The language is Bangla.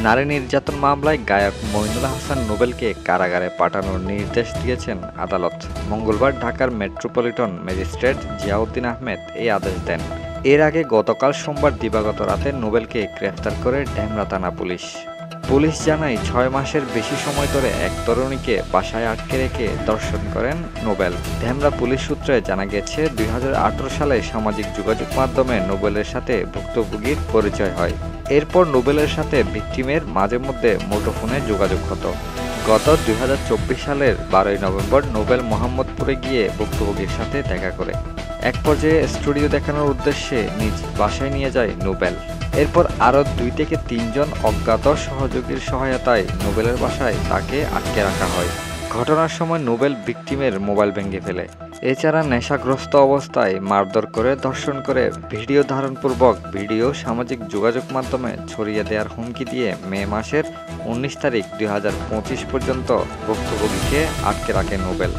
নারী নির্যাতন মামলায় গায়ক মইনুল হাসান নোবেলকে কারাগারে পাঠানোর নির্দেশ দিয়েছেন আদালত। মঙ্গলবার ঢাকার মেট্রোপলিটন ম্যাজিস্ট্রেট জিয়াউদ্দিন আহমেদ এই আদেশ দেন। এর আগে গতকাল সোমবার দিবাগত রাতে নোবেলকে গ্রেফতার করে ঢেমরা থানা পুলিশ। পুলিশ জানায় ৬ মাসের বেশি সময় ধরে এক তরুণীকে বাসায় আটকে রেখে ধর্ষণ করেন নোবেল। ঢেমরা পুলিশ সূত্রে জানা গেছে ২০১৮ সালে সামাজিক যোগাযোগ মাধ্যমে নোবেলের সাথে ভুক্তভোগীর পরিচয় হয়। এরপর নোবেলের সাথে ভিকটিমের মাঝে মধ্যে মুঠোফোনে যোগাযোগ হতো। গত ২০২৪ সালের ১২ই নভেম্বর নোবেল মোহাম্মদপুরে গিয়ে ভুক্তভোগীর সাথে দেখা করে। এক পর্যায়ে স্টুডিও দেখানোর উদ্দেশ্যে নিজ বাসায় নিয়ে যায় নোবেল। এরপর আরও ২ থেকে ৩ জন অজ্ঞাত সহযোগীর সহায়তায় নোবেলের বাসায় তাকে আটকে রাখা হয়। ঘটনার সময় নোবেল ভিকটিমের মোবাইল ভেঙে ফেলে। এছাড়া নেশাগ্রস্ত অবস্থায় মারধর করে ধর্ষণ করে ভিডিও ধারণপূর্বক ভিডিও সামাজিক যোগাযোগ মাধ্যমে ছড়িয়ে দেওয়ার হুমকি দিয়ে মে মাসের ১৯ তারিখ ২০২৫ পর্যন্ত ভুক্তভোগীকে আটকে রাখে নোবেল।